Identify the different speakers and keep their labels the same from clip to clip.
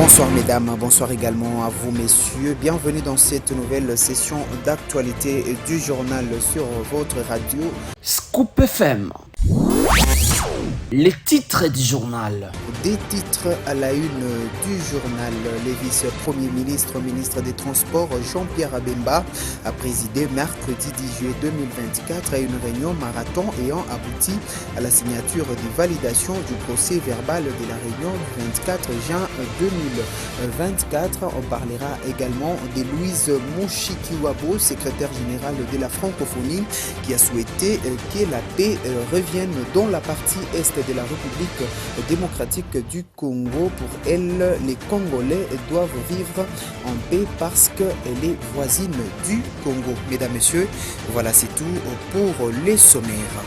Speaker 1: Bonsoir mesdames, bonsoir également à vous messieurs. Bienvenue dans cette nouvelle session d'actualité du journal sur votre radio
Speaker 2: Scoop FM. Les titres du journal.
Speaker 1: Des titres à la une du journal. Le vice-premier ministre, ministre des Transports, Jean-Pierre Bemba, a présidé mercredi 10 juillet 2024 à une réunion marathon ayant abouti à la signature des validations du procès verbal de la réunion du 24 juin 2024. On parlera également de Louise Mushikiwabo, secrétaire générale de la francophonie, qui a souhaité que la paix revienne dans la partie est de la République démocratique du Congo. Pour elle, les Congolais doivent vivre en paix parce qu'elle est voisine du Congo. Mesdames, Messieurs, voilà, c'est tout pour les sommaires.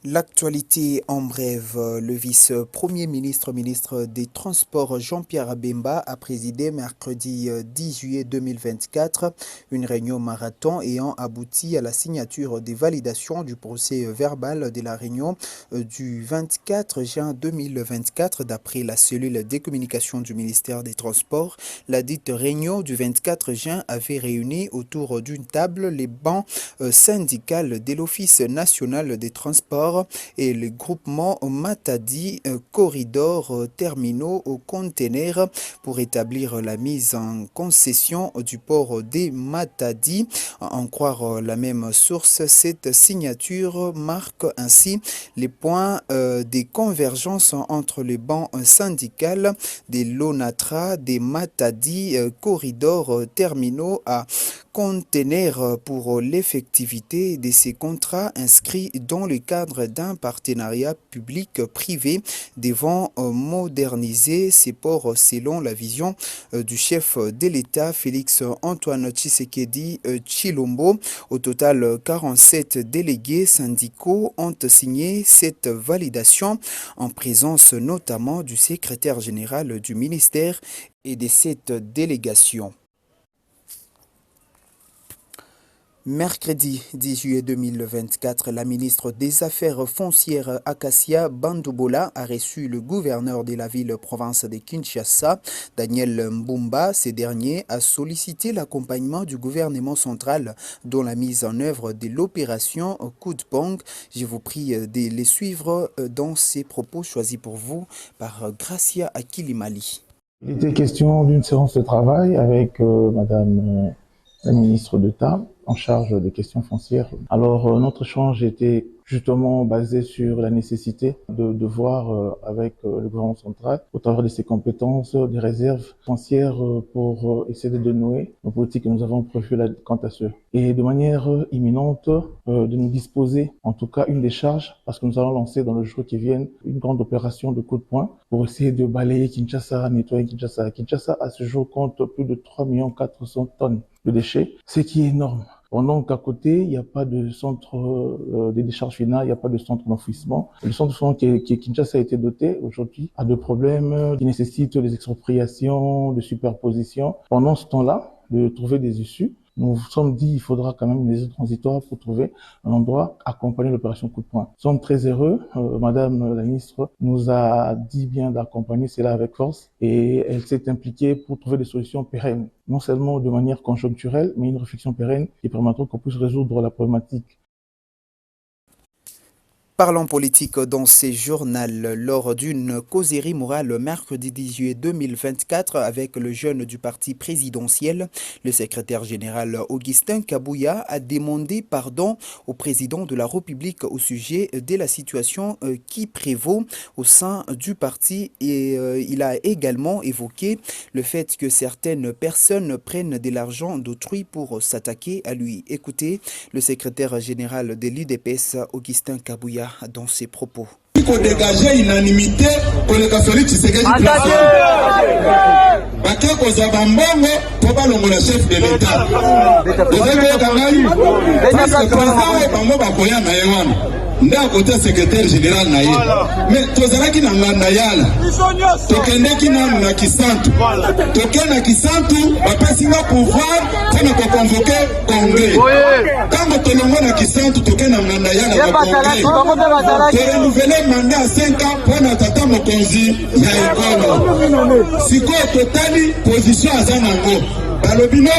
Speaker 1: L'actualité en bref. Le vice-premier ministre, ministre des Transports Jean-Pierre Bemba a présidé mercredi 10 juillet 2024 une réunion marathon ayant abouti à la signature des validations du procès verbal de la réunion du 24 juin 2024. D'après la cellule des communications du ministère des Transports, la dite réunion du 24 juin avait réuni autour d'une table les bancs syndicales de l'Office national des transports et le groupement Matadi corridors terminaux aux containers pour établir la mise en concession du port des Matadi. En croire la même source, cette signature marque ainsi les points des convergences entre les bancs syndicales des Lonatra, des Matadi corridors terminaux à conteneurs pour l'effectivité de ces contrats inscrits dans le cadre d'un partenariat public-privé devant moderniser ces ports selon la vision du chef de l'État Félix Antoine Tshisekedi Tshilombo. Au total, 47 délégués syndicaux ont signé cette validation en présence notamment du secrétaire général du ministère et de cette délégation. Mercredi 10 juillet 2024, la ministre des Affaires foncières Acacia Bandoubola a reçu le gouverneur de la ville-province de Kinshasa, Daniel Mbumba. Ce dernier a sollicité l'accompagnement du gouvernement central dans la mise en œuvre de l'opération Coup de Pong. Je vous prie de les suivre dans ces propos choisis pour vous par Gracia Akilimali.
Speaker 3: Il était question d'une séance de travail avec Madame la ministre d'État en charge des questions foncières. Alors notre échange était justement basé sur la nécessité de voir avec le gouvernement central, au travers de ses compétences, des réserves foncières pour essayer de nouer nos politiques que nous avons prévues quant à ce. Et de manière imminente, de nous disposer, en tout cas une décharge, parce que nous allons lancer dans le jour qui vient une grande opération de coup de poing pour essayer de balayer Kinshasa, nettoyer Kinshasa. Kinshasa, à ce jour, compte plus de 3 400 000 tonnes de déchets, ce qui est énorme. Pendant qu'à côté, il n'y a pas de centre de décharge finale, il n'y a pas de centre d'enfouissement. Le centre d'enfouissement qui Kinshasa a été doté aujourd'hui a des problèmes qui nécessitent des expropriations, de superposition. Pendant ce temps-là, de trouver des issues, nous nous sommes dit qu'il faudra quand même une mesure transitoire pour trouver un endroit accompagner l'opération coup de poing. Nous sommes très heureux. Madame la ministre nous a dit bien d'accompagner cela avec force et elle s'est impliquée pour trouver des solutions pérennes. Non seulement de manière conjoncturelle, mais une réflexion pérenne qui permettra qu'on puisse résoudre la problématique.
Speaker 1: Parlons politique dans ces journaux lors d'une causerie morale mercredi 10 juillet 2024 avec le jeune du parti présidentiel. Le secrétaire général Augustin Kabouya a demandé pardon au président de la République au sujet de la situation qui prévaut au sein du parti et il a également évoqué le fait que certaines personnes prennent de l'argent d'autrui pour s'attaquer à lui. Écoutez le secrétaire général de l'UDPS Augustin Kabouya dans ses propos.
Speaker 4: Il faut dégager unanimité pour le Félix Tshisekedi. Bakia kozaba mbongo pour balongo le chef de l'État. Parce que président bango bakoya na yewana. nde akota secrétaire général na ye. Mais tozalaki na nganda yala tokendeki nanu na Kisantu, toke na Kisantu bapesi nga pouvoir mpona koconvoke congrès. Ntango tolongo na Kisantu toke na nganda yala ba congrès torenouvele manda ya 5 ans mpona tata mokonzi ya ekolo. Sikoyo totali position aza nango balobi no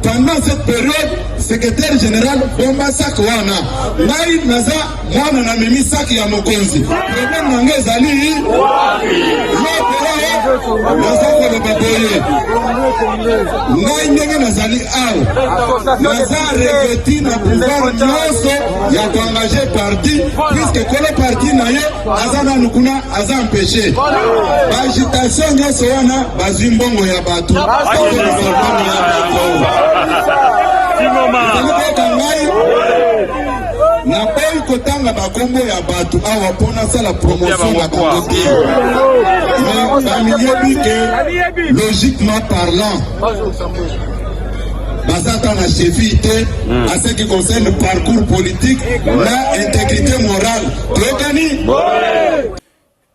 Speaker 4: pendant cette période secrétaire général bomba sak wana ngai naza mwana na memi sak ya mokonzi problème nange ezali naza koloba boye ngai ndenge nazali awa naza regreti na pouvoir nyonso ya koengage parti puisque kolo parti na ye aza nanu kuna aza empêché baagitation nyonso wana bazwi mbongo ya bato na boyi kotanga bakombo ya bato awa mpona sala promotion bakango te mais bamiyebi ke logiquement parlant bazata na cheville te à ce qui concerne le parcours politique na intégrité morale toyokani.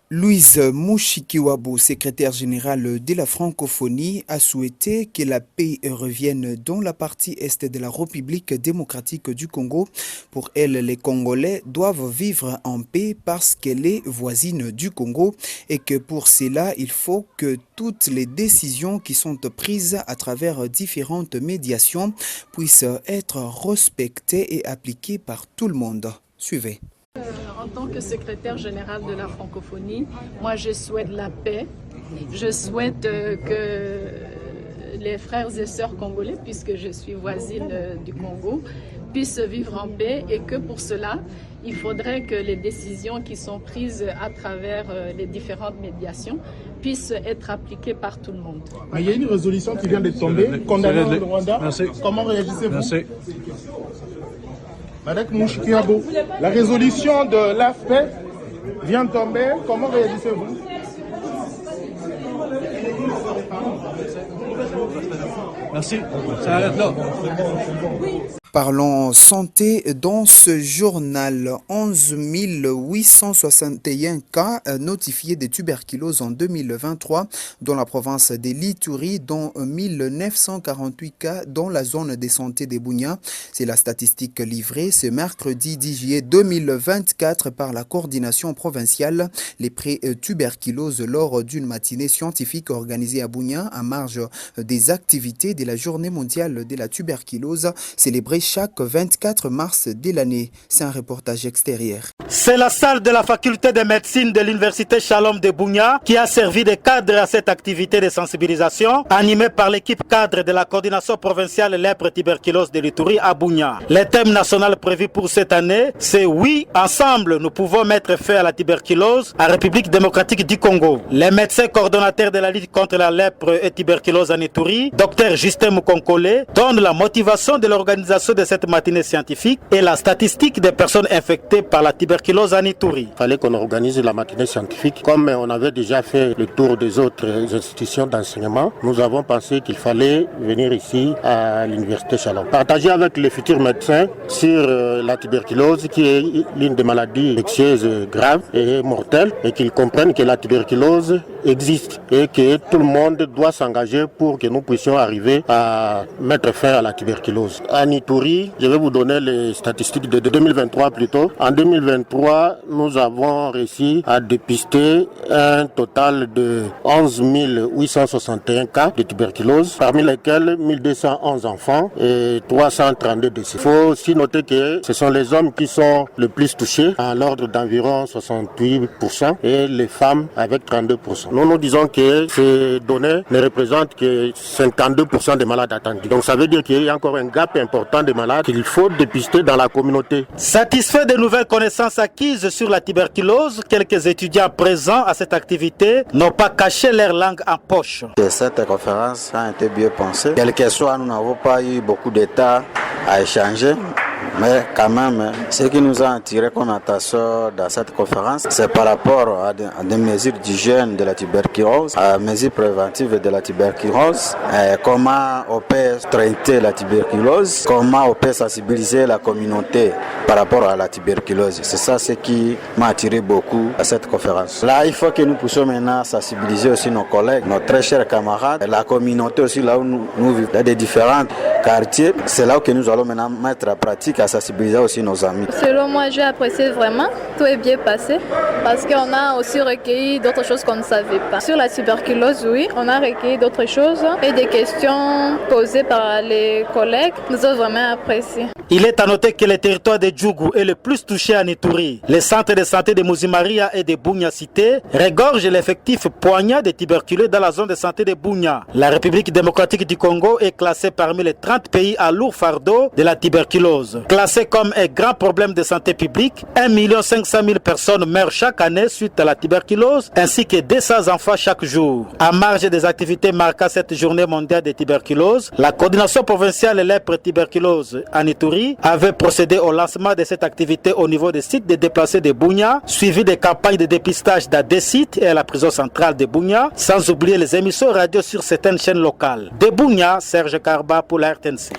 Speaker 1: Louise Mushikiwabo, secrétaire générale de la francophonie, a souhaité que la paix revienne dans la partie est de la République démocratique du Congo. Pour elle, les Congolais doivent vivre en paix parce qu'elle est voisine du Congo et que pour cela, il faut que toutes les décisions qui sont prises à travers différentes médiations puissent être respectées et appliquées par tout le monde. Suivez.
Speaker 5: En tant que secrétaire général de la francophonie, moi je souhaite la paix. Je souhaite que les frères et sœurs congolais, puisque je suis voisine du Congo, puissent vivre en paix et que pour cela, il faudrait que les décisions qui sont prises à travers les différentes médiations puissent être appliquées par tout le monde.
Speaker 6: Mais il y a une résolution qui vient de tomber condamnant le Rwanda. Merci. Comment réagissez-vous? Merci. Madame Mushikiwabo, la résolution de l'AFP vient de tomber. Comment réagissez-vous?
Speaker 7: Merci. Ça arrête là.
Speaker 1: Parlons santé dans ce journal. 11 861 cas notifiés de tuberculose en 2023 dans la province de l'Ituri, dont 1948 cas dans la zone de santé de Bunia. C'est la statistique livrée ce mercredi 10 juillet 2024 par la coordination provinciale les pré-tuberculose lors d'une matinée scientifique organisée à Bunia en marge des activités de la journée mondiale de la tuberculose célébrée chaque 24 mars de l'année. C'est un reportage extérieur.
Speaker 8: C'est la salle de la faculté de médecine de l'université Shalom de Bunia qui a servi de cadre à cette activité de sensibilisation animée par l'équipe cadre de la coordination provinciale lèpre tuberculose de l'Ituri à Bunia. Le thème national prévu pour cette année, c'est oui, ensemble, nous pouvons mettre fin à la tuberculose en République démocratique du Congo. Les médecins coordonnateurs de la lutte contre la lèpre et tuberculose en Ituri, Dr Justin Mukonkole, donnent la motivation de l'organisation de cette matinée scientifique et la statistique des personnes infectées par la tuberculose en Ituri.
Speaker 9: Il fallait qu'on organise la matinée scientifique. Comme on avait déjà fait le tour des autres institutions d'enseignement, nous avons pensé qu'il fallait venir ici à l'université Shalom. Partager avec les futurs médecins sur la tuberculose qui est l'une des maladies infectieuses graves et mortelles et qu'ils comprennent que la tuberculose existe et que tout le monde doit s'engager pour que nous puissions arriver à mettre fin à la tuberculose. En Ituri, je vais vous donner les statistiques de 2023 plutôt. En 2023, nous avons réussi à dépister un total de 11 861 cas de tuberculose, parmi lesquels 1211 enfants et 332 décès. Il faut aussi noter que ce sont les hommes qui sont le plus touchés, à l'ordre d'environ 68%, et les femmes avec 32%. Nous disons que ces données ne représentent que 52% des malades attendus. Donc ça veut dire qu'il y a encore un gap important de malades qu'il faut dépister dans la communauté.
Speaker 8: Satisfait des nouvelles connaissances acquises sur la tuberculose, quelques étudiants présents à cette activité n'ont pas caché leur langue en poche.
Speaker 10: Cette conférence a été bien pensée. Quel que soit, nous n'avons pas eu beaucoup d'états à échanger. Mais quand même, ce qui nous a attiré comme attention dans cette conférence, c'est par rapport à des mesures d'hygiène de la tuberculose, à mesures préventives de la tuberculose, comment on peut traiter la tuberculose, comment on peut sensibiliser la communauté par rapport à la tuberculose. C'est ça ce qui m'a attiré beaucoup à cette conférence. Là, il faut que nous puissions maintenant sensibiliser aussi nos collègues, nos très chers camarades, la communauté aussi là où nous vivons, dans des différents quartiers. C'est là que nous allons maintenant mettre en pratique à sensibiliser aussi nos amis.
Speaker 11: Selon moi, j'ai apprécié vraiment. Tout est bien passé parce qu'on a aussi recueilli d'autres choses qu'on ne savait pas. Sur la tuberculose, oui, on a recueilli d'autres choses et des questions posées par les collègues. Nous avons vraiment apprécié.
Speaker 8: Il est à noter que le territoire de Djougou est le plus touché en Ituri. Les centres de santé de Mouzimaria et de Bunia Cité regorgent l'effectif poignant de tuberculeux dans la zone de santé de Bunia. La République démocratique du Congo est classée parmi les 30 pays à lourd fardeau de la tuberculose. Classée comme un grand problème de santé publique, 1 500 000 personnes meurent chaque année suite à la tuberculose, ainsi que 200 enfants chaque jour. À marge des activités marquant cette journée mondiale de tuberculose, la coordination provinciale lèpre tuberculose en Ituri avait procédé au lancement de cette activité au niveau des sites de déplacés de Bunia, suivi des campagnes de dépistage dans des sites et à la prison centrale de Bunia, sans oublier les émissions radio sur certaines chaînes locales. De Bunia, Serge Karba pour la RTNC.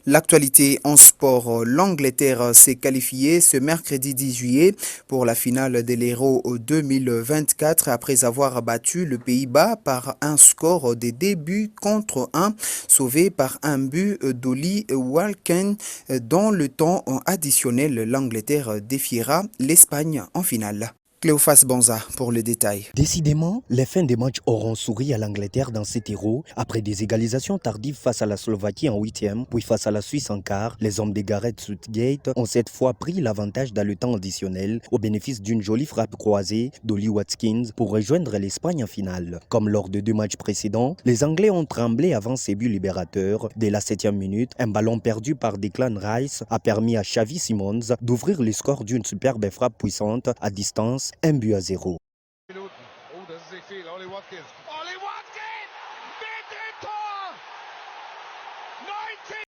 Speaker 1: L'actualité en sport, l'Angleterre s'est qualifiée ce mercredi 10 juillet pour la finale de l'Euro 2024 après avoir battu le Pays-Bas par un score de 2 buts contre 1, sauvé par un but d'Oli Walken. Dans le temps additionnel, l'Angleterre défiera l'Espagne en finale. Cléophas Banza pour le détail.
Speaker 12: Décidément, les fins des matchs auront souri à l'Angleterre dans cet Euro. Après des égalisations tardives face à la Slovaquie en 8e, puis face à la Suisse en quart, les hommes de Gareth Southgate ont cette fois pris l'avantage dans le temps additionnel au bénéfice d'une jolie frappe croisée d'Oli Watkins pour rejoindre l'Espagne en finale. Comme lors de 2 matchs précédents, les Anglais ont tremblé avant ces buts libérateurs. Dès la 7e minute, un ballon perdu par Declan Rice a permis à Xavi Simons d'ouvrir le score d'une superbe frappe puissante à distance. 1-0.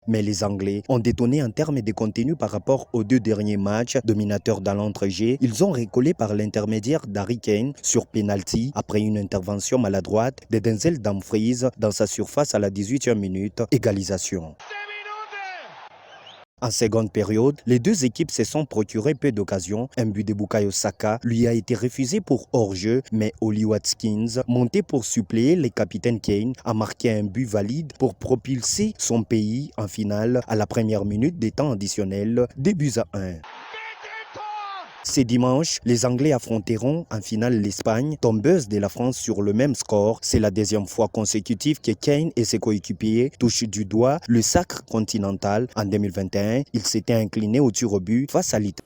Speaker 12: Mais les Anglais ont détonné en termes de contenu par rapport aux 2 derniers matchs. Dominateurs dans l'entrejeu, ils ont recollé par l'intermédiaire d'Harry Kane sur penalty après une intervention maladroite de Denzel Dumfries dans sa surface à la 18e minute. Égalisation. En seconde période, les 2 équipes se sont procurées peu d'occasions. Un but de Bukayo Saka lui a été refusé pour hors-jeu, mais Oli Watkins, monté pour suppléer le capitaine Kane, a marqué un but valide pour propulser son pays en finale à la première minute des temps additionnels, 2-1. Ce dimanche, les Anglais affronteront en finale l'Espagne, tombeuse de la France sur le même score. C'est la 2e fois consécutive que Kane et ses coéquipiers touchent du doigt le sacre continental. En 2021, il s'était incliné au tir au but face à l'Italie.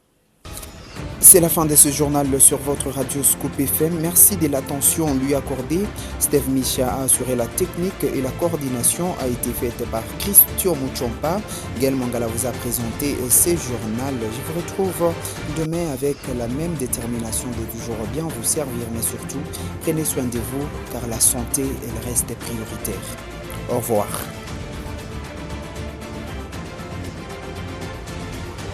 Speaker 1: C'est la fin de ce journal sur votre radio Scoop FM. Merci de l'attention lui accordée. Steve Micha a assuré la technique et la coordination a été faite par Christian Muchompa. Gaël Mangala vous a présenté ce journal. Je vous retrouve demain avec la même détermination de toujours bien vous servir, mais surtout, prenez soin de vous car la santé elle reste prioritaire. Au revoir.